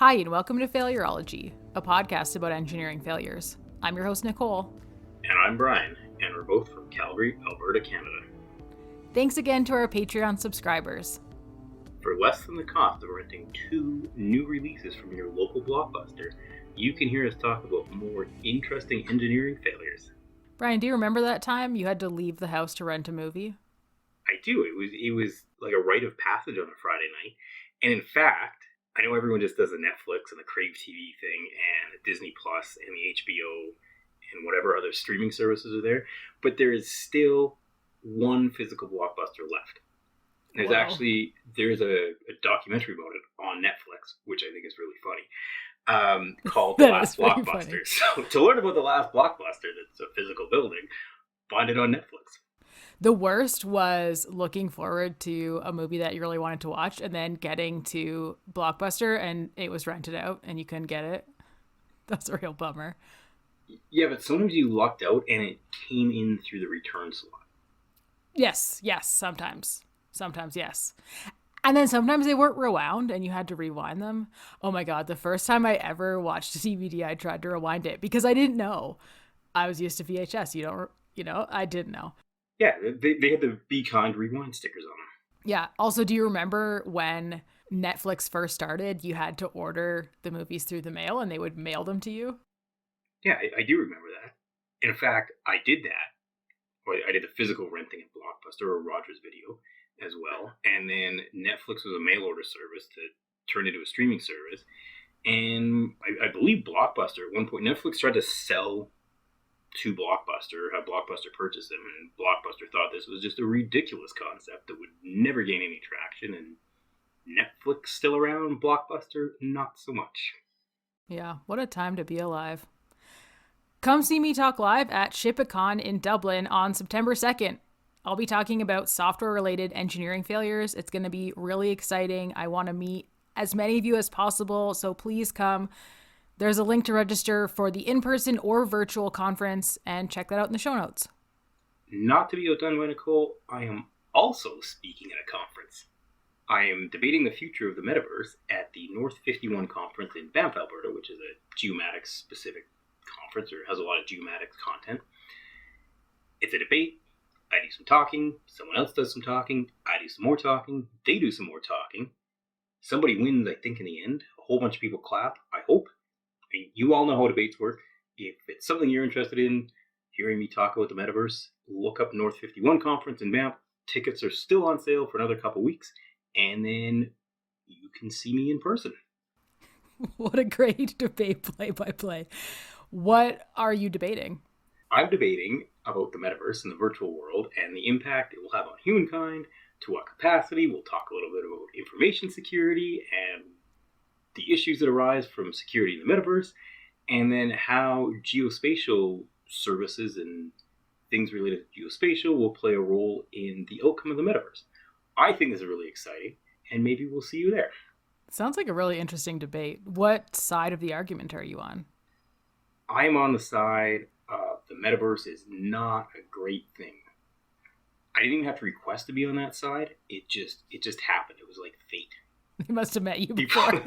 Hi, and welcome to Failurology, a podcast about engineering failures. I'm your host, Nicole. And I'm Brian, and we're both from Calgary, Alberta, Canada. Thanks again to our Patreon subscribers. For less than the cost of renting 2 new releases from your local Blockbuster, you can hear us talk about more interesting engineering failures. Brian, do you remember that time you had to leave the house to rent a movie? I do. It was like a rite of passage on a Friday night. And in fact, I know everyone just does the Netflix and the Crave TV thing and the Disney Plus and the HBO and whatever other streaming services are there, but there is still one physical Blockbuster left. There's a documentary about it on Netflix, which I think is really funny, called The Last Blockbuster. So to learn about The Last Blockbuster, that's a physical building, find it on Netflix. The worst was looking forward to a movie that you really wanted to watch and then getting to Blockbuster and it was rented out and you couldn't get it. That's a real bummer. Yeah, but sometimes you lucked out and it came in through the return slot. Yes, sometimes. Sometimes, yes. And then sometimes they weren't rewound and you had to rewind them. Oh my God, the first time I ever watched a DVD, I tried to rewind it because I didn't know. I was used to VHS. I didn't know. Yeah, they had the Be Kind rewind stickers on them. Yeah. Also, do you remember when Netflix first started, you had to order the movies through the mail and they would mail them to you? Yeah, I do remember that. In fact, I did that. I did the physical renting at Blockbuster or Rogers Video as well. And then Netflix was a mail order service to turn into a streaming service. And I believe Blockbuster, at one point, Netflix tried to sell to Blockbuster, have Blockbuster purchase them, and Blockbuster thought this was just a ridiculous concept that would never gain any traction, and Netflix still around, Blockbuster not so much. Yeah, what a time to be alive. Come see me talk live at ShipItCon in Dublin on September 2nd. I'll be talking about software-related engineering failures. It's going to be really exciting. I want to meet as many of you as possible, so please come. There's a link to register for the in-person or virtual conference, and check that out in the show notes. Not to be outdone by Nicole, I am also speaking at a conference. I am debating the future of the metaverse at the North 51 conference in Banff, Alberta, which is a geomatics-specific conference, or has a lot of geomatics content. It's a debate. I do some talking. Someone else does some talking. I do some more talking. They do some more talking. Somebody wins, I think, in the end. A whole bunch of people clap, I hope. I mean, you all know how debates work. If it's something you're interested in, hearing me talk about the metaverse, look up North 51 Conference in Banff. Tickets are still on sale for another couple weeks, and then you can see me in person. What a great debate play-by-play. What are you debating? I'm debating about the metaverse and the virtual world and the impact it will have on humankind, to what capacity. We'll talk a little bit about information security and the issues that arise from security in the metaverse, and then how geospatial services and things related to geospatial will play a role in the outcome of the metaverse. I think this is really exciting, and maybe we'll see you there. Sounds like a really interesting debate. What side of the argument are you on? I'm on the side of the metaverse is not a great thing. I didn't even have to request to be on that side. It just happened. It was like fate. He must have met you before.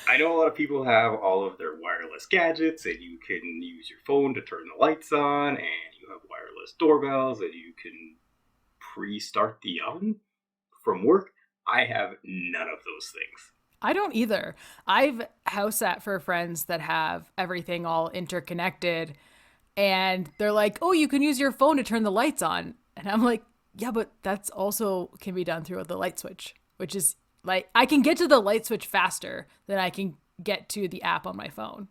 I know a lot of people have all of their wireless gadgets, and you can use your phone to turn the lights on, and you have wireless doorbells, and you can pre-start the oven from work. I have none of those things. I don't either. I've house sat for friends that have everything all interconnected, and they're like, oh, you can use your phone to turn the lights on. And I'm like, yeah, but that's also can be done through the light switch, which is like, I can get to the light switch faster than I can get to the app on my phone.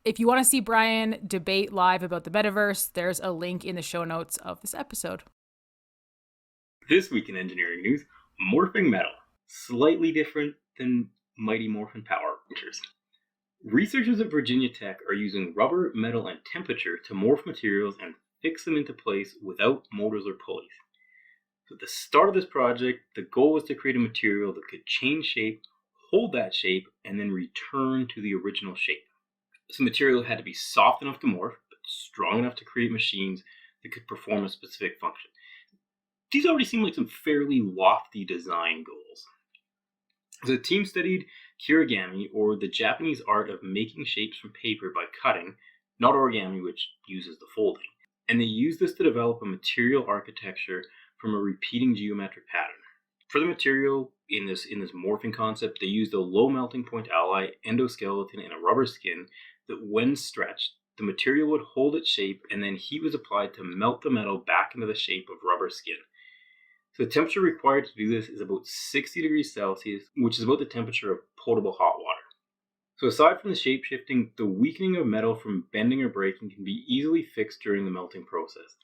If you want to see Brian debate live about the metaverse, there's a link in the show notes of this episode. This week in engineering news, morphing metal. Slightly different than Mighty Morphin Power Rangers. Researchers at Virginia Tech are using rubber, metal, and temperature to morph materials and fix them into place without motors or pulleys. So at the start of this project, the goal was to create a material that could change shape, hold that shape, and then return to the original shape. This material had to be soft enough to morph, but strong enough to create machines that could perform a specific function. These already seem like some fairly lofty design goals. The team studied kirigami, or the Japanese art of making shapes from paper by cutting, not origami, which uses the folding. And they used this to develop a material architecture from a repeating geometric pattern. For the material in this morphing concept, they used a low melting point alloy, endoskeleton, and a rubber skin that, when stretched, the material would hold its shape, and then heat was applied to melt the metal back into the shape of rubber skin. So the temperature required to do this is about 60 degrees Celsius, which is about the temperature of potable hot water. So aside from the shape shifting, the weakening of metal from bending or breaking can be easily fixed during the melting process.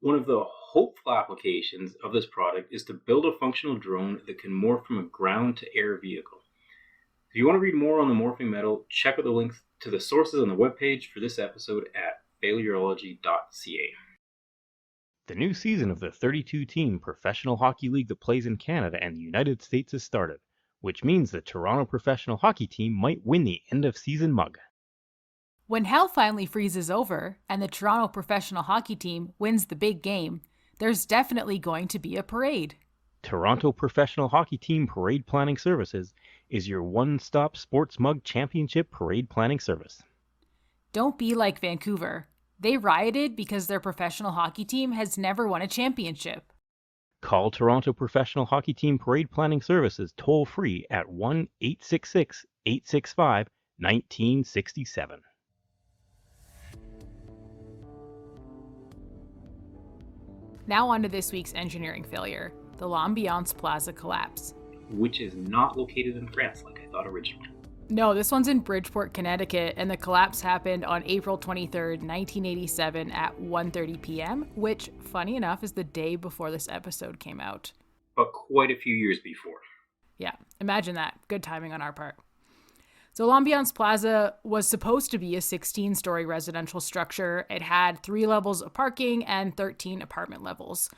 One of the hopeful applications of this product is to build a functional drone that can morph from a ground to air vehicle. If you want to read more on the morphing metal, check out the links to the sources on the webpage for this episode at failurology.ca. The new season of the 32-team Professional Hockey League that plays in Canada and the United States has started, which means the Toronto Professional Hockey Team might win the end-of-season mug. When hell finally freezes over and the Toronto Professional Hockey Team wins the big game, there's definitely going to be a parade. Toronto Professional Hockey Team Parade Planning Services is your one-stop sports mug championship parade planning service. Don't be like Vancouver. They rioted because their professional hockey team has never won a championship. Call Toronto Professional Hockey Team Parade Planning Services toll-free at 1-866-865-1967. Now on to this week's engineering failure, the L'Ambiance Plaza collapse. Which is not located in France like I thought originally. No, this one's in Bridgeport, Connecticut, and the collapse happened on April 23rd, 1987 at 1:30 p.m., which, funny enough, is the day before this episode came out. But quite a few years before. Yeah, imagine that. Good timing on our part. So L'Ambiance Plaza was supposed to be a 16-story residential structure. It had 3 levels of parking and 13 apartment levels.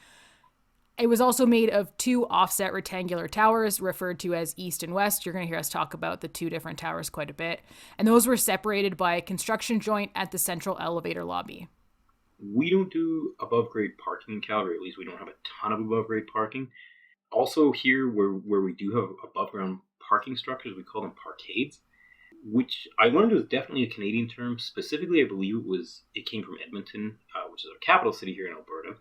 It was also made of 2 offset rectangular towers referred to as East and West. You're going to hear us talk about the 2 different towers quite a bit. And those were separated by a construction joint at the central elevator lobby. We don't do above-grade parking in Calgary. At least we don't have a ton of above-grade parking. Also here, where we do have above-ground parking structures, we call them parkades, which I learned was definitely a Canadian term. Specifically, I believe it came from Edmonton, which is our capital city here in Alberta.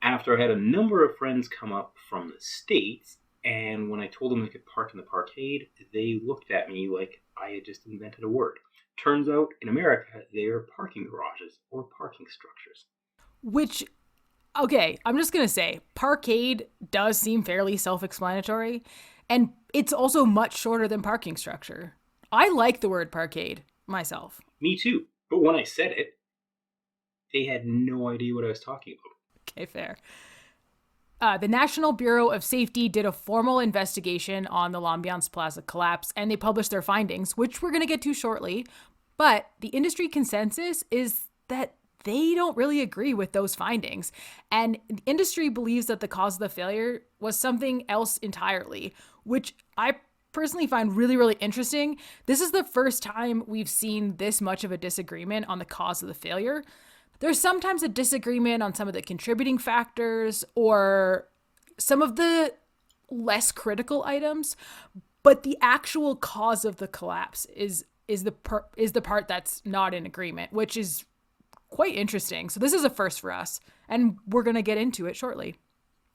After I had a number of friends come up from the States, and when I told them they could park in the parkade, they looked at me like I had just invented a word. Turns out, in America, they are parking garages or parking structures. Which, okay, I'm just going to say, parkade does seem fairly self-explanatory, and it's also much shorter than parking structure. I like the word parkade myself. Me too, but when I said it, they had no idea what I was talking about. Okay, fair. The National Bureau of Safety did a formal investigation on the L'Ambiance Plaza collapse, and they published their findings, which we're going to get to shortly. But the industry consensus is that they don't really agree with those findings. And the industry believes that the cause of the failure was something else entirely, which I personally find really, really interesting. This is the first time we've seen this much of a disagreement on the cause of the failure. There's sometimes a disagreement on some of the contributing factors or some of the less critical items, but the actual cause of the collapse is the part that's not in agreement, which is quite interesting. So this is a first for us, and we're going to get into it shortly.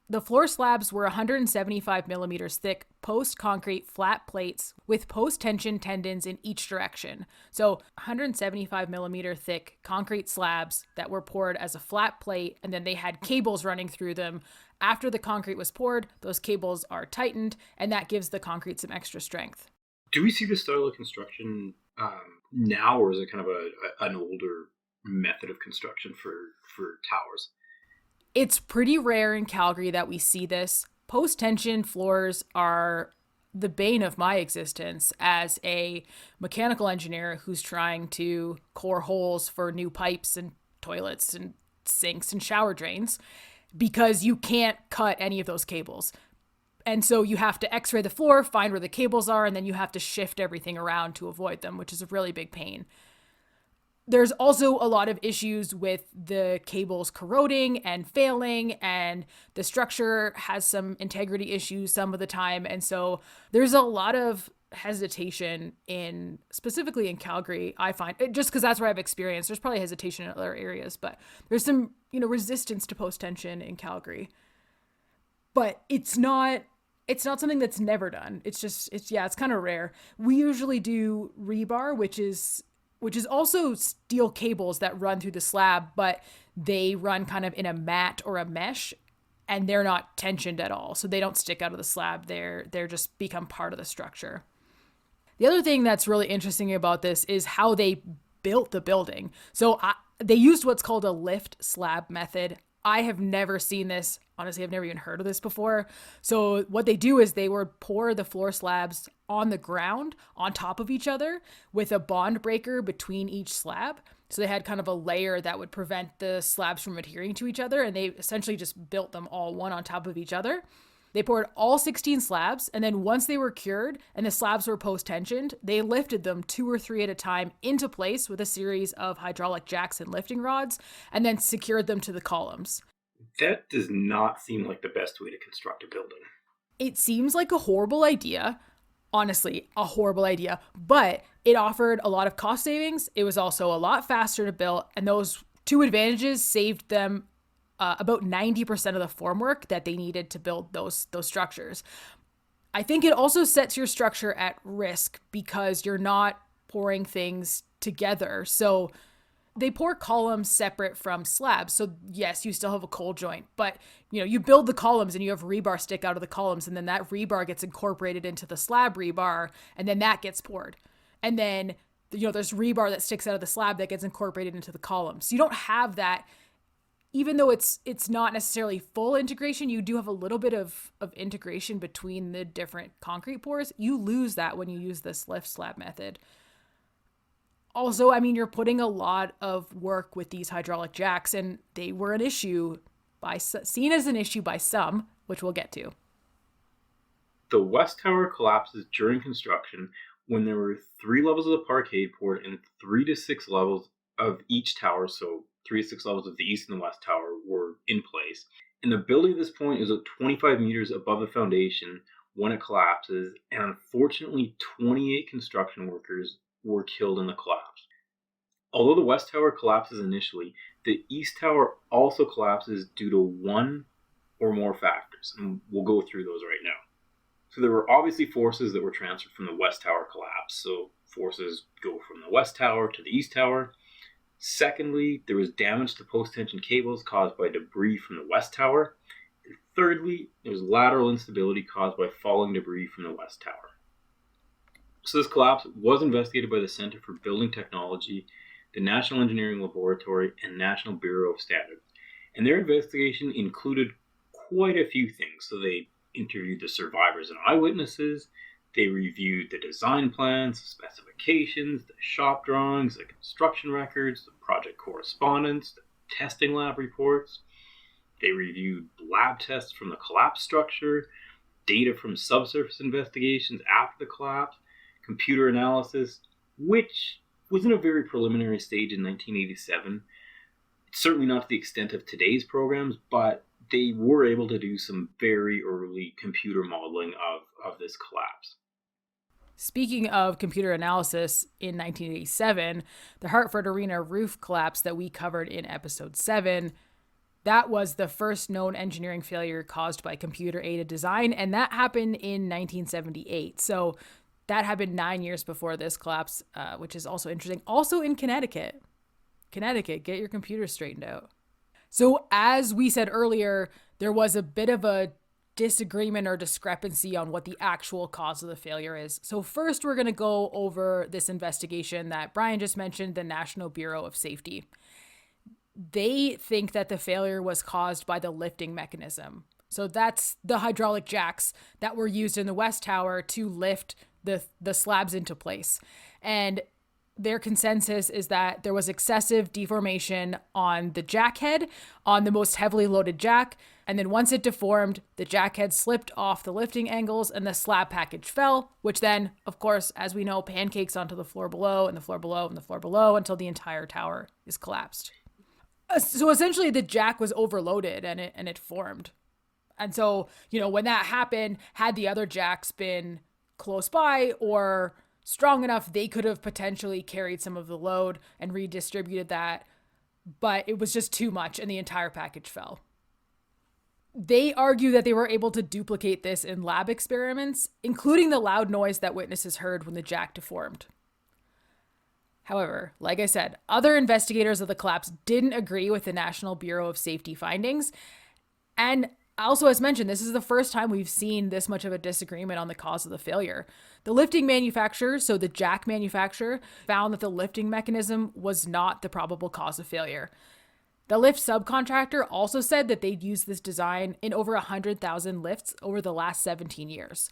The floor slabs were 175 millimeters thick, post-concrete flat plates with post-tension tendons in each direction. So 175 millimeter thick concrete slabs that were poured as a flat plate, and then they had cables running through them. After the concrete was poured, those cables are tightened, and that gives the concrete some extra strength. Do we see this style of construction now, or is it kind of an older method of construction for towers? It's pretty rare in Calgary that we see this. Post-tension floors are the bane of my existence as a mechanical engineer who's trying to core holes for new pipes and toilets and sinks and shower drains, because you can't cut any of those cables. And so you have to x-ray the floor, find where the cables are, and then you have to shift everything around to avoid them, which is a really big pain. There's also a lot of issues with the cables corroding and failing, and the structure has some integrity issues some of the time. And so there's a lot of hesitation specifically in Calgary, I find, just because that's where I've experienced. There's probably hesitation in other areas, but there's some, resistance to post tension in Calgary. But it's not something that's never done. It's kind of rare. We usually do rebar, which is also steel cables that run through the slab, but they run kind of in a mat or a mesh, and they're not tensioned at all. So they don't stick out of the slab. They're just become part of the structure. The other thing that's really interesting about this is how they built the building. So they used what's called a lift slab method. I have never seen this. Honestly, I've never even heard of this before. So what they do is they would pour the floor slabs on the ground on top of each other with a bond breaker between each slab. So they had kind of a layer that would prevent the slabs from adhering to each other. And they essentially just built them all one on top of each other. They poured all 16 slabs, and then once they were cured and the slabs were post-tensioned, they lifted them 2 or 3 at a time into place with a series of hydraulic jacks and lifting rods, and then secured them to the columns. That does not seem like the best way to construct a building. It seems like a horrible idea. Honestly, a horrible idea, but it offered a lot of cost savings. It was also a lot faster to build, and those two advantages saved them about 90% of the formwork that they needed to build those structures. I think it also sets your structure at risk because you're not pouring things together. So they pour columns separate from slabs. So yes, you still have a cold joint, but you build the columns and you have rebar stick out of the columns, and then that rebar gets incorporated into the slab rebar, and then that gets poured. And then there's rebar that sticks out of the slab that gets incorporated into the columns. So you don't have that. Even though it's not necessarily full integration, you do have a little bit of integration between the different concrete pours. You lose that when you use this lift slab method. Also, you're putting a lot of work with these hydraulic jacks, and they were seen as an issue by some, which we'll get to. The West Tower collapses during construction when there were 3 levels of the parkade poured and 3 to 6 levels of each tower, so 3 to 6 levels of the East and the West Tower were in place. And the building at this point is at 25 meters above the foundation when it collapses, and unfortunately 28 construction workers were killed in the collapse. Although the West Tower collapses initially, the East Tower also collapses due to one or more factors, and we'll go through those right now. So there were obviously forces that were transferred from the West Tower collapse, so forces go from the West Tower to the East Tower. Secondly, there was damage to post-tension cables caused by debris from the West Tower. And thirdly, there was lateral instability caused by falling debris from the West Tower. So this collapse was investigated by the Center for Building Technology, the National Engineering Laboratory, and National Bureau of Standards. And their investigation included quite a few things. So they interviewed the survivors and eyewitnesses. They reviewed the design plans, specifications, the shop drawings, the construction records, the project correspondence, the testing lab reports. They reviewed lab tests from the collapse structure, data from subsurface investigations after the collapse, computer analysis, which was in a very preliminary stage in 1987. It's certainly not to the extent of today's programs, but they were able to do some very early computer modeling of this collapse. Speaking of computer analysis, in 1987, the Hartford Arena roof collapse that we covered in episode 7, that was the first known engineering failure caused by computer-aided design, and that happened in 1978. So that happened 9 years before this collapse, which is also interesting. Also in Connecticut. Connecticut, get your computers straightened out. So as we said earlier, there was a bit of a disagreement or discrepancy on what the actual cause of the failure is. So first, we're going to go over this investigation that Brian just mentioned, the National Bureau of Safety. They think that the failure was caused by the lifting mechanism. So that's the hydraulic jacks that were used in the West Tower to lift the slabs into place. And their consensus is that there was excessive deformation on the jack head, on the most heavily loaded jack, And then once it deformed, the jack head slipped off the lifting angles and the slab package fell, which then, of course, as we know, pancakes onto the floor below and the floor below and the floor below until the entire tower is collapsed. So essentially the jack was overloaded and it formed. And so, when that happened, had the other jacks been close by or strong enough, they could have potentially carried some of the load and redistributed that. But it was just too much and the entire package fell. They argue that they were able to duplicate this in lab experiments, including the loud noise that witnesses heard when the jack deformed. However, like I said, other investigators of the collapse didn't agree with the National Bureau of Safety findings. And also, as mentioned, this is the first time we've seen this much of a disagreement on the cause of the failure. The lifting manufacturer, so the jack manufacturer, found that the lifting mechanism was not the probable cause of failure. The lift subcontractor also said that they'd used this design in over 100,000 lifts over the last 17 years.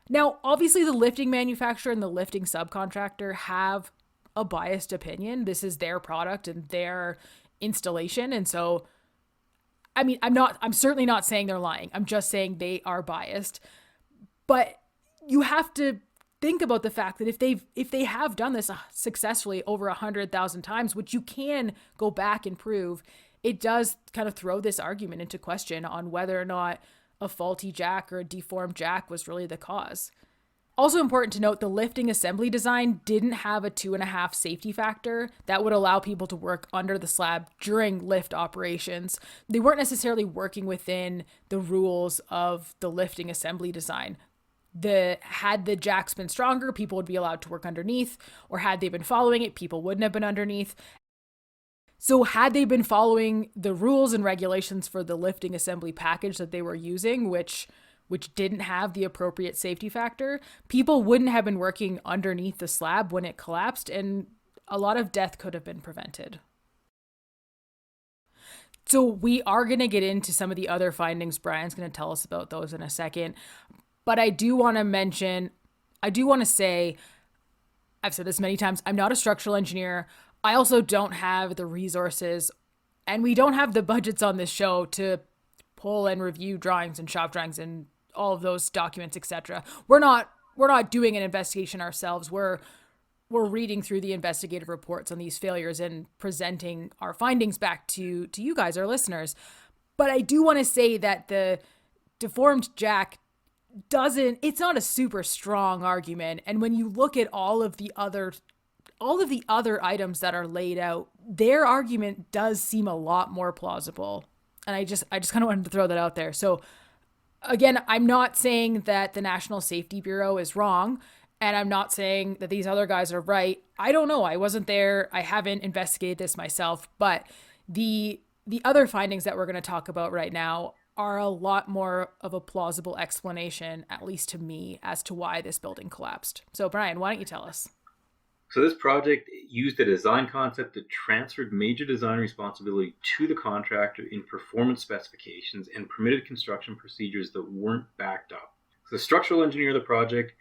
Now, obviously, the lifting manufacturer and the lifting subcontractor have a biased opinion. This is their product and their installation. And so, I'm certainly not saying they're lying. I'm just saying they are biased. But you have to think about the fact that if they have done this successfully over 100,000 times, which you can go back and prove, it does kind of throw this argument into question on whether or not a faulty jack or a deformed jack was really the cause. Also important to note, the lifting assembly design didn't have a 2.5 safety factor that would allow people to work under the slab during lift operations. They weren't necessarily working within the rules of the lifting assembly design. Had the jacks been stronger, people would be allowed to work underneath, or had they been following it, people wouldn't have been underneath. So had they been following the rules and regulations for the lifting assembly package that they were using, which didn't have the appropriate safety factor, people wouldn't have been working underneath the slab when it collapsed, and a lot of death could have been prevented. So we are going to get into some of the other findings. Brian's going to tell us about those in a second. But I do want to say, I've said this many times, I'm not a structural engineer. I also don't have the resources, and we don't have the budgets on this show to pull and review drawings and shop drawings and all of those documents, etc. We're not doing an investigation ourselves. We're reading through the investigative reports on these failures and presenting our findings back to you guys, our listeners. But I do want to say that the deformed jack it's not a super strong argument. And when you look at all of the other items that are laid out, their argument does seem a lot more plausible. And I just kind of wanted to throw that out there. So again, I'm not saying that the National Safety Bureau is wrong, and I'm not saying that these other guys are right. I don't know. I wasn't there. I haven't investigated this myself, but the other findings that we're going to talk about right now are a lot more of a plausible explanation, at least to me, as to why this building collapsed. So Brian, why don't you tell us? So this project used a design concept that transferred major design responsibility to the contractor in performance specifications and permitted construction procedures that weren't backed up. So the structural engineer of the project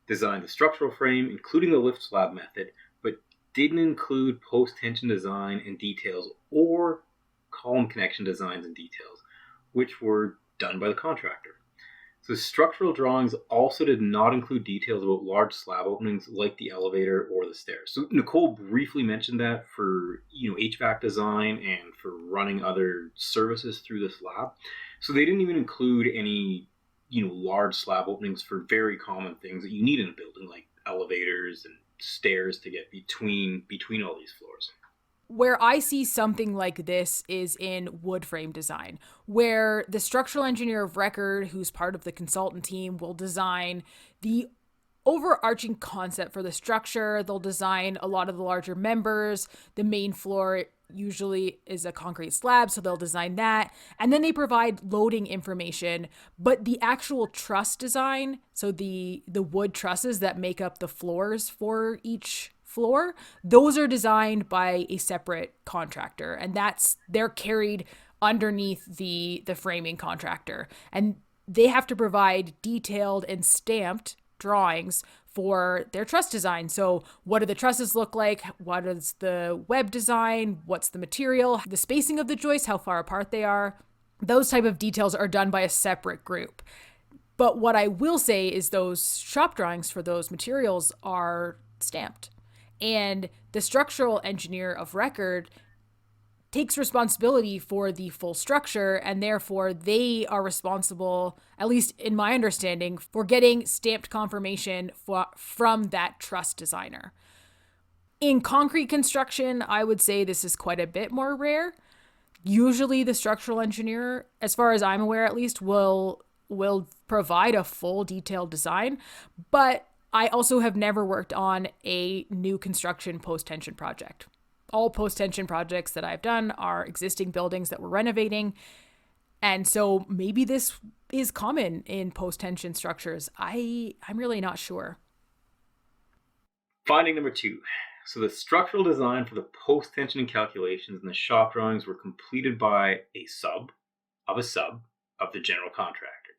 designed the structural frame, including the lift slab method, but didn't include post-tension design and details or column connection designs and details, which were done by the contractor. So structural drawings also did not include details about large slab openings like the elevator or the stairs. So Nicole briefly mentioned that for HVAC design and for running other services through the slab. So they didn't even include any large slab openings for very common things that you need in a building, like elevators and stairs to get between all these floors. Where I see something like this is in wood frame design, where the structural engineer of record, who's part of the consultant team, will design the overarching concept for the structure. They'll design a lot of the larger members. The main floor usually is a concrete slab, so they'll design that. And then they provide loading information, but the actual truss design, so the wood trusses that make up the floors for each floor, those are designed by a separate contractor, and they're carried underneath the framing contractor, and they have to provide detailed and stamped drawings for their truss design. So what do the trusses look like? What is the web design? What's the material? The spacing of the joists, how far apart they are. those type of details are done by a separate group. But what I will say is those shop drawings for those materials are stamped. And the structural engineer of record takes responsibility for the full structure, and therefore they are responsible, at least in my understanding, for getting stamped confirmation from that truss designer. In concrete construction, I would say this is quite a bit more rare. Usually the structural engineer, as far as I'm aware at least, will provide a full detailed design, but I also have never worked on a new construction post-tension project. All post-tension projects that I've done are existing buildings that we're renovating. And so maybe this is common in post-tension structures. I'm really not sure. Finding number 2. So the structural design for the post-tensioning calculations and the shop drawings were completed by a sub of the general contractor.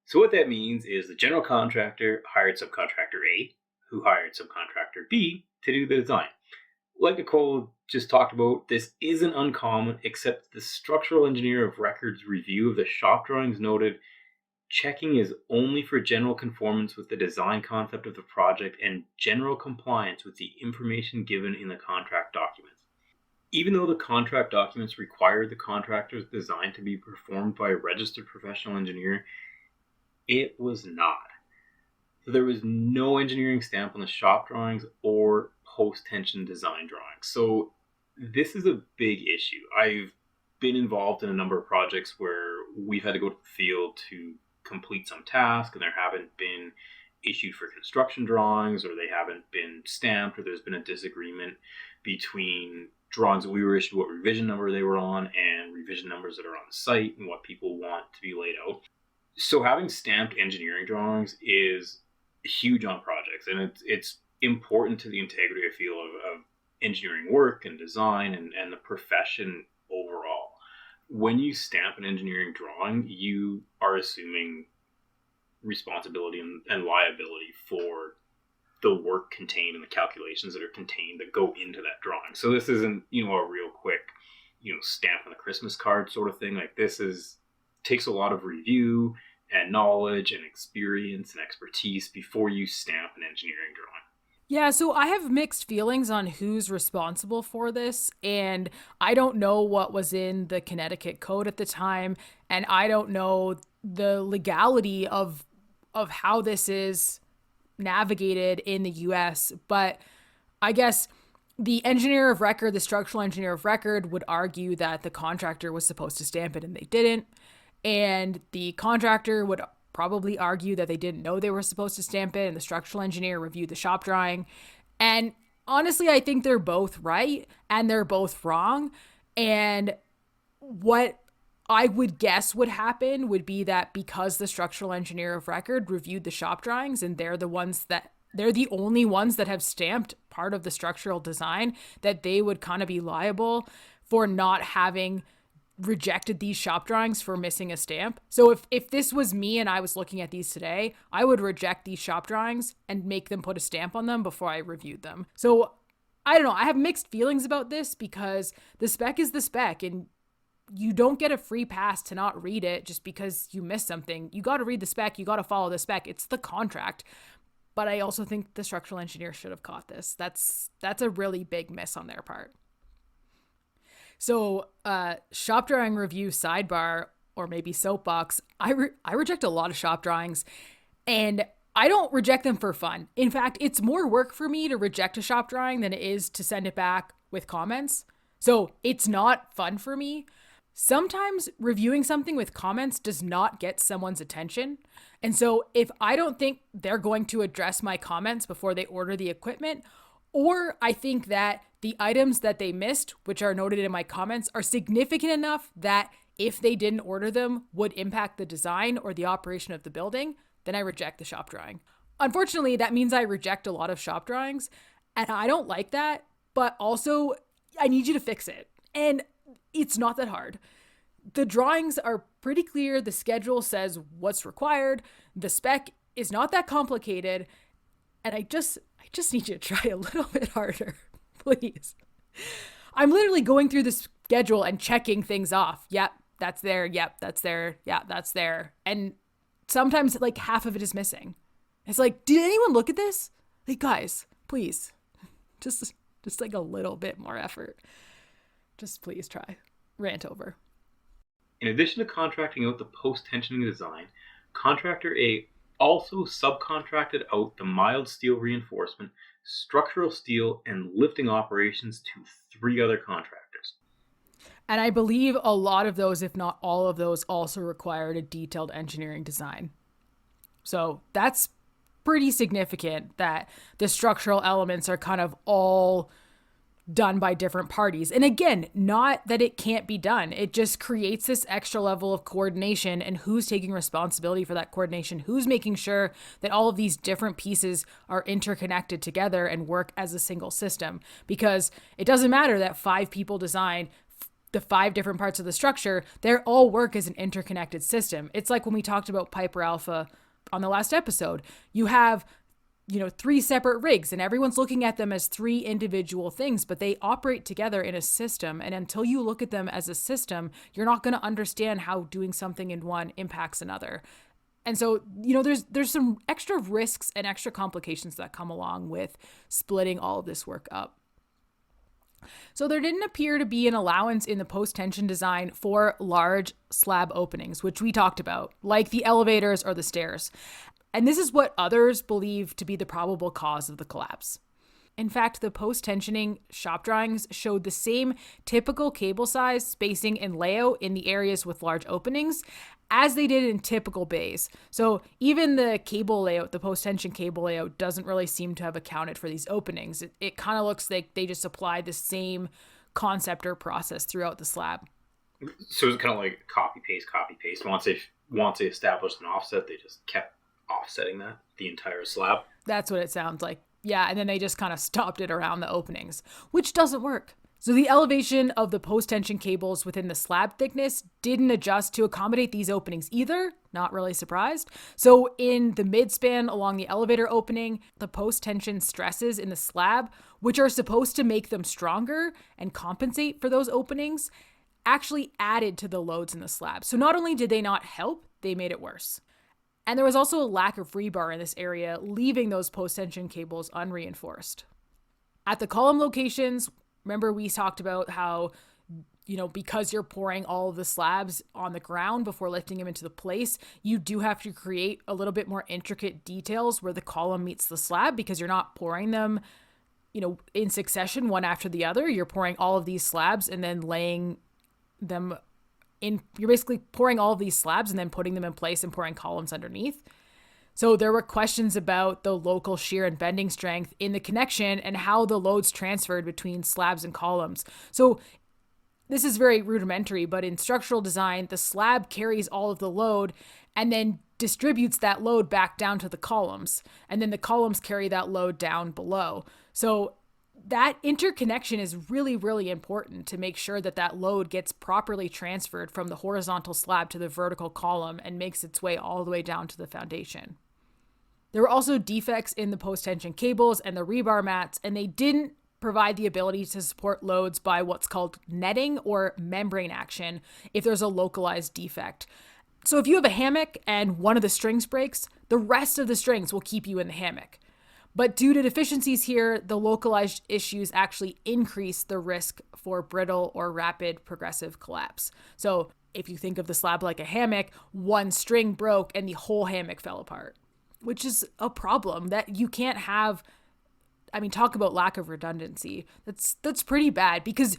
So what that means is the general contractor hired subcontractor A, who hired subcontractor B to do the design. Like Nicole just talked about, this isn't uncommon, except the structural engineer of record's review of the shop drawings noted checking is only for general conformance with the design concept of the project and general compliance with the information given in the contract documents. Even though the contract documents required the contractor's design to be performed by a registered professional engineer, it was not. So there was no engineering stamp on the shop drawings or post-tension design drawings. So this is a big issue. I've been involved in a number of projects where we've had to go to the field to complete some task and there haven't been issued for construction drawings, or they haven't been stamped, or there's been a disagreement between drawings that we were issued, what revision number they were on, and revision numbers that are on the site and what people want to be laid out. So having stamped engineering drawings is huge on projects, and it's important to the integrity, I feel, of engineering work and design and the profession overall. When you stamp an engineering drawing, you are assuming responsibility and liability for the work contained and the calculations that are contained that go into that drawing. So this isn't, a real quick, stamp on a Christmas card sort of thing. Like, this takes a lot of review and knowledge and experience and expertise before you stamp an engineering drawing. Yeah, so I have mixed feelings on who's responsible for this, and I don't know what was in the Connecticut Code at the time, and I don't know the legality of how this is navigated in the US, but I guess the engineer of record, the structural engineer of record, would argue that the contractor was supposed to stamp it and they didn't, and the contractor would probably argue that they didn't know they were supposed to stamp it, and the structural engineer reviewed the shop drawing. And honestly, I think they're both right and they're both wrong. And what I would guess would happen would be that because the structural engineer of record reviewed the shop drawings and they're the only ones that have stamped part of the structural design, that they would kind of be liable for not having rejected these shop drawings for missing a stamp. So if this was me and I was looking at these today, I would reject these shop drawings and make them put a stamp on them before I reviewed them. So I don't know. I have mixed feelings about this because the spec is the spec, and you don't get a free pass to not read it just because you missed something. You got to read the spec. You got to follow the spec. It's the contract. But I also think the structural engineer should have caught this. That's a really big miss on their part. So shop drawing review sidebar, or maybe soapbox, I reject a lot of shop drawings, and I don't reject them for fun. In fact, it's more work for me to reject a shop drawing than it is to send it back with comments. So it's not fun for me. Sometimes reviewing something with comments does not get someone's attention. And so if I don't think they're going to address my comments before they order the equipment, or I think that the items that they missed, which are noted in my comments, are significant enough that if they didn't order them would impact the design or the operation of the building, then I reject the shop drawing. Unfortunately, that means I reject a lot of shop drawings, and I don't like that, but also I need you to fix it. And it's not that hard. The drawings are pretty clear. The schedule says what's required. The spec is not that complicated. And I just need you to try a little bit harder, please. I'm literally going through the schedule and checking things off. Yep, that's there. Yep, that's there. Yeah, that's there. And sometimes like half of it is missing. It's like, did anyone look at this? Like, guys, please, just like a little bit more effort. Just please try. Rant over. In addition to contracting out the post-tensioning design, Contractor A also subcontracted out the mild steel reinforcement, structural steel, and lifting operations to 3 other contractors. And I believe a lot of those, if not all of those, also required a detailed engineering design. So that's pretty significant that the structural elements are kind of all done by different parties. And again, not that it can't be done. It just creates this extra level of coordination and who's taking responsibility for that coordination, who's making sure that all of these different pieces are interconnected together and work as a single system. Because it doesn't matter that 5 people design the 5 different parts of the structure, they all work as an interconnected system. It's like when we talked about Piper Alpha on the last episode. You have 3 separate rigs and everyone's looking at them as 3 individual things, but they operate together in a system. And until you look at them as a system, you're not going to understand how doing something in one impacts another. And so, there's some extra risks and extra complications that come along with splitting all of this work up. So there didn't appear to be an allowance in the post-tension design for large slab openings, which we talked about, like the elevators or the stairs. And this is what others believe to be the probable cause of the collapse. In fact, the post-tensioning shop drawings showed the same typical cable size, spacing, and layout in the areas with large openings as they did in typical bays. So even the cable layout, the post-tension cable layout, doesn't really seem to have accounted for these openings. It kind of looks like they just applied the same concept or process throughout the slab. So it's kind of like copy paste. Once they established an offset, they just kept offsetting that the entire slab. That's what it sounds like. Yeah, and then they just kind of stopped it around the openings, which doesn't work. So the elevation of the post-tension cables within the slab thickness didn't adjust to accommodate these openings either. Not really surprised. So in the midspan along the elevator opening, the post-tension stresses in the slab, which are supposed to make them stronger and compensate for those openings, actually added to the loads in the slab. So not only did they not help, they made it worse. And there was also a lack of rebar in this area, leaving those post-tension cables unreinforced. At the column locations, remember we talked about how, because you're pouring all of the slabs on the ground before lifting them into the place, you do have to create a little bit more intricate details where the column meets the slab because you're not pouring them, in succession, one after the other. You're pouring all of these slabs and then laying them you're basically pouring all of these slabs and then putting them in place and pouring columns underneath. So there were questions about the local shear and bending strength in the connection and how the loads transferred between slabs and columns. So this is very rudimentary, but in structural design, the slab carries all of the load and then distributes that load back down to the columns. And then the columns carry that load down below. So that interconnection is really, really important to make sure that that load gets properly transferred from the horizontal slab to the vertical column and makes its way all the way down to the foundation. There were also defects in the post-tension cables and the rebar mats, and they didn't provide the ability to support loads by what's called netting or membrane action if there's a localized defect. So if you have a hammock and one of the strings breaks, the rest of the strings will keep you in the hammock. But due to deficiencies here, the localized issues actually increase the risk for brittle or rapid progressive collapse. So if you think of the slab like a hammock, one string broke and the whole hammock fell apart, which is a problem that you can't have. Talk about lack of redundancy. That's pretty bad because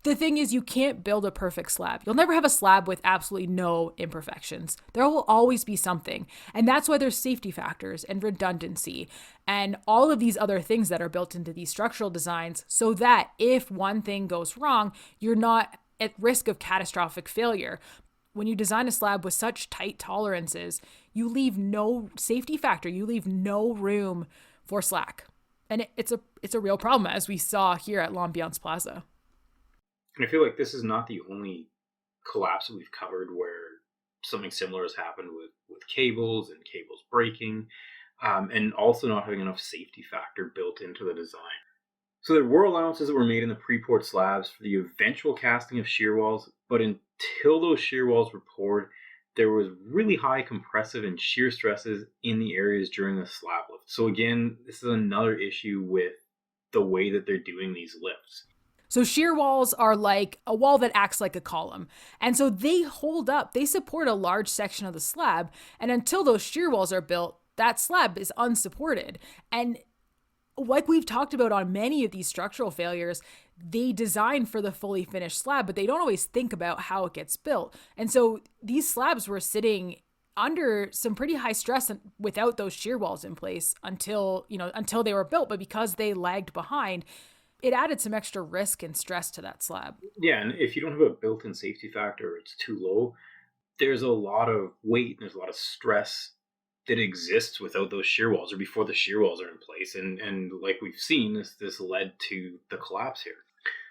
the thing is you can't build a perfect slab. You'll never have a slab with absolutely no imperfections. There will always be something. And that's why there's safety factors and redundancy and all of these other things that are built into these structural designs so that if one thing goes wrong, you're not at risk of catastrophic failure. When you design a slab with such tight tolerances, you leave no safety factor. You leave no room for slack. And it's a real problem, as we saw here at L'Ambiance Plaza. And I feel like this is not the only collapse that we've covered where something similar has happened with cables and cables breaking, and also not having enough safety factor built into the design. So there were allowances that were made in the pre-poured slabs for the eventual casting of shear walls, but until those shear walls were poured, there was really high compressive and shear stresses in the areas during the slab lift. So again, this is another issue with the way that they're doing these lifts. So shear walls are like a wall that acts like a column. And so they hold up, they support a large section of the slab. And until those shear walls are built, that slab is unsupported. And like we've talked about on many of these structural failures, they design for the fully finished slab, but they don't always think about how it gets built. And so these slabs were sitting under some pretty high stress without those shear walls in place until they were built. But because they lagged behind, it added some extra risk and stress to that slab. Yeah, and if you don't have a built-in safety factor or it's too low, there's a lot of weight and there's a lot of stress that exists without those shear walls or before the shear walls are in place. And like we've seen, this led to the collapse here.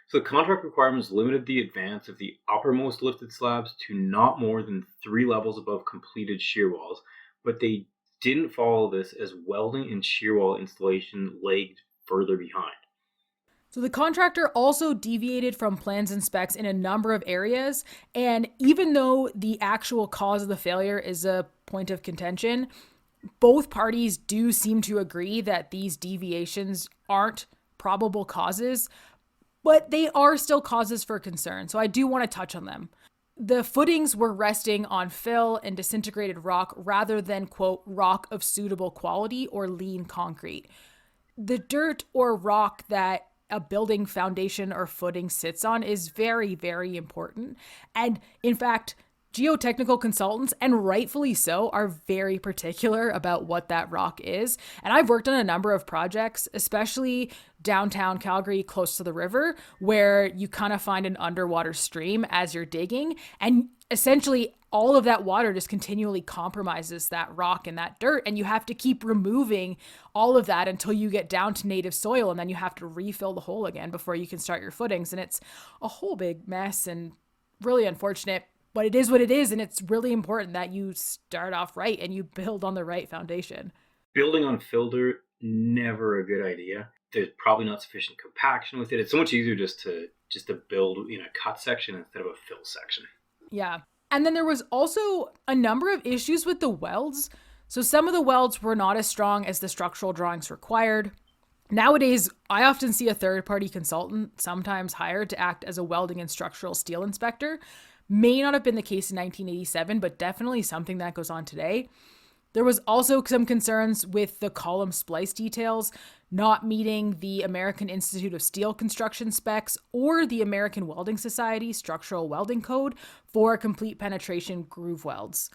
So the contract requirements limited the advance of the uppermost lifted slabs to not more than 3 levels above completed shear walls, but they didn't follow this as welding and shear wall installation lagged further behind. So the contractor also deviated from plans and specs in a number of areas. And even though the actual cause of the failure is a point of contention, both parties do seem to agree that these deviations aren't probable causes, but they are still causes for concern. So I do want to touch on them. The footings were resting on fill and disintegrated rock rather than, quote, rock of suitable quality or lean concrete. The dirt or rock that a building foundation or footing sits on is very, very important. And in fact, geotechnical consultants, and rightfully so, are very particular about what that rock is. And I've worked on a number of projects, especially downtown Calgary, close to the river, where you kind of find an underwater stream as you're digging. And essentially, all of that water just continually compromises that rock and that dirt. And you have to keep removing all of that until you get down to native soil. And then you have to refill the hole again before you can start your footings. And it's a whole big mess and really unfortunate. But it is what it is, and it's really important that you start off right and you build on the right foundation. Building on fill dirt, never a good idea. There's probably not sufficient compaction with it. It's so much easier just to build in a cut section instead of a fill section. Yeah. And then there was also a number of issues with the welds. So some of the welds were not as strong as the structural drawings required. Nowadays, I often see a third-party consultant, sometimes hired to act as a welding and structural steel inspector. May not have been the case in 1987, but definitely something that goes on today. There was also some concerns with the column splice details not meeting the American Institute of Steel construction specs or the American Welding Society structural welding code for complete penetration groove welds.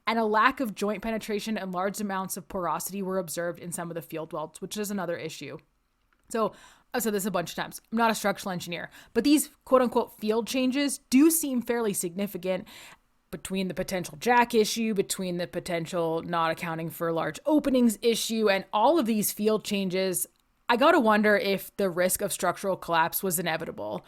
And a lack of joint penetration and large amounts of porosity were observed in some of the field welds, which is another issue. So I've said this a bunch of times. I'm not a structural engineer, but these quote unquote field changes do seem fairly significant between the potential jack issue, between the potential not accounting for large openings issue, and all of these field changes. I got to wonder if the risk of structural collapse was inevitable.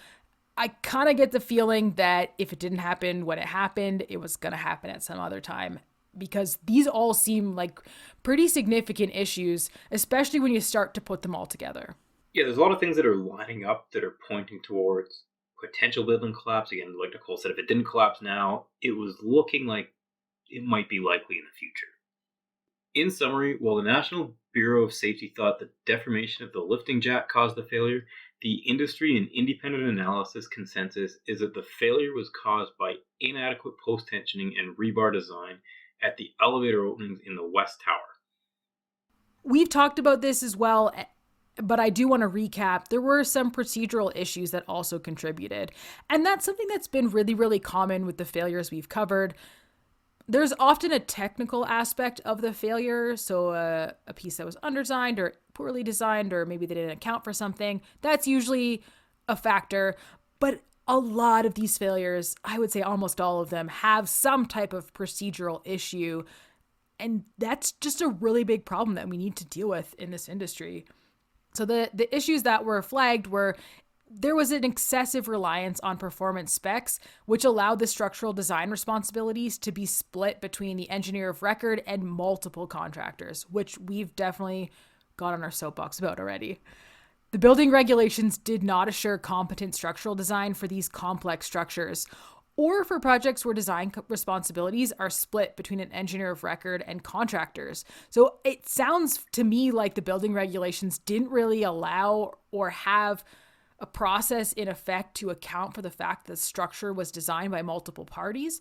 I kind of get the feeling that if it didn't happen when it happened, it was going to happen at some other time, because these all seem like pretty significant issues, especially when you start to put them all together. Yeah, there's a lot of things that are lining up that are pointing towards potential building collapse. Again, like Nicole said, if it didn't collapse now, it was looking like it might be likely in the future. In summary, while the National Bureau of Safety thought the deformation of the lifting jack caused the failure, the industry and independent analysis consensus is that the failure was caused by inadequate post-tensioning and rebar design at the elevator openings in the West Tower. We've talked about this as well, but I do want to recap. There were some procedural issues that also contributed. And that's something that's been really, really common with the failures we've covered. There's often a technical aspect of the failure. So a piece that was underdesigned or poorly designed, or maybe they didn't account for something. That's usually a factor. But a lot of these failures, I would say almost all of them, have some type of procedural issue. And that's just a really big problem that we need to deal with in this industry. So the issues that were flagged were there was an excessive reliance on performance specs, which allowed the structural design responsibilities to be split between the engineer of record and multiple contractors, which we've definitely got on our soapbox about already. The building regulations did not assure competent structural design for these complex structures, or for projects where design responsibilities are split between an engineer of record and contractors. So it sounds to me like the building regulations didn't really allow or have a process in effect to account for the fact that the structure was designed by multiple parties.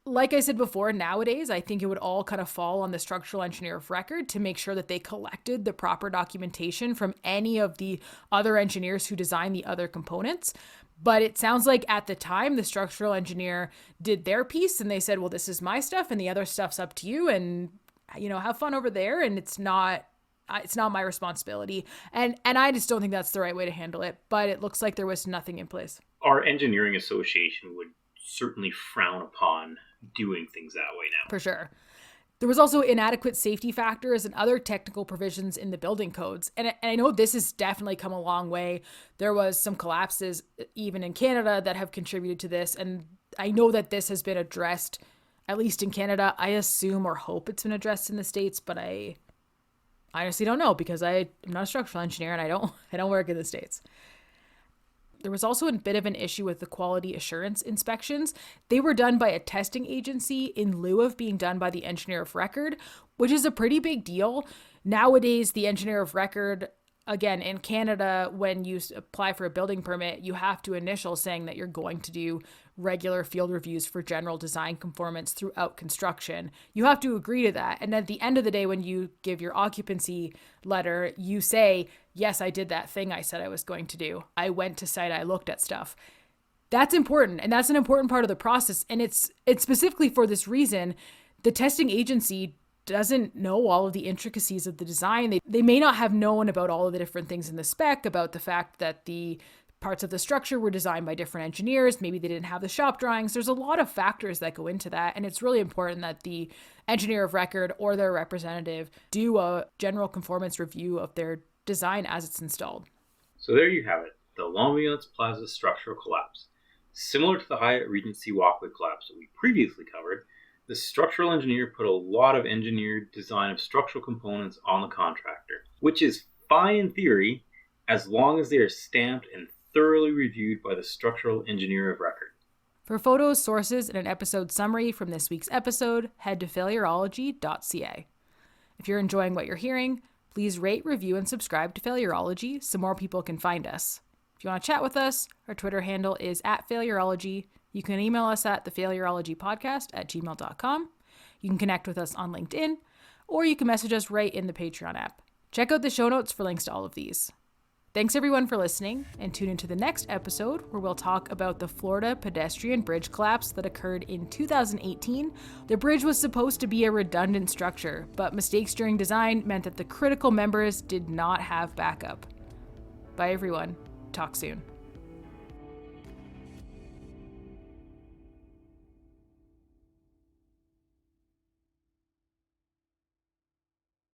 Like I said before, nowadays, I think it would all kind of fall on the structural engineer of record to make sure that they collected the proper documentation from any of the other engineers who designed the other components. But it sounds like at the time, the structural engineer did their piece and they said, well, this is my stuff and the other stuff's up to you, and, have fun over there. And it's not my responsibility. And I just don't think that's the right way to handle it. But it looks like there was nothing in place. Our engineering association would certainly frown upon doing things that way now. For sure. There was also inadequate safety factors and other technical provisions in the building codes. And I know this has definitely come a long way. There was some collapses even in Canada that have contributed to this. And I know that this has been addressed, at least in Canada. I assume or hope it's been addressed in the States, but I honestly don't know because I'm not a structural engineer and I don't work in the States. There was also a bit of an issue with the quality assurance inspections. They were done by a testing agency in lieu of being done by the engineer of record, which is a pretty big deal. Nowadays, the engineer of record, again, in Canada, when you apply for a building permit, you have to initial saying that you're going to do regular field reviews for general design conformance throughout construction. You have to agree to that. And at the end of the day, when you give your occupancy letter, you say, yes, I did that thing I said I was going to do. I went to site, I looked at stuff. That's important. And that's an important part of the process. And it's specifically for this reason. The testing agency doesn't know all of the intricacies of the design. They may not have known about all of the different things in the spec, about the fact that the parts of the structure were designed by different engineers. Maybe they didn't have the shop drawings. There's a lot of factors that go into that. And it's really important that the engineer of record or their representative do a general conformance review of their design as it's installed. So there you have it, the L'Ambiance Plaza structural collapse. Similar to the Hyatt Regency walkway collapse that we previously covered, the structural engineer put a lot of engineered design of structural components on the contractor, which is fine in theory as long as they are stamped and thoroughly reviewed by the structural engineer of record. For photos, sources, and an episode summary from this week's episode, head to failureology.ca. If you're enjoying what you're hearing, please rate, review, and subscribe to Failureology so more people can find us. If you want to chat with us, our Twitter handle is @Failureology. You can email us at thefailureologypodcast@gmail.com. You can connect with us on LinkedIn, or you can message us right in the Patreon app. Check out the show notes for links to all of these. Thanks everyone for listening, and tune into the next episode where we'll talk about the Florida pedestrian bridge collapse that occurred in 2018. The bridge was supposed to be a redundant structure, but mistakes during design meant that the critical members did not have backup. Bye everyone. Talk soon.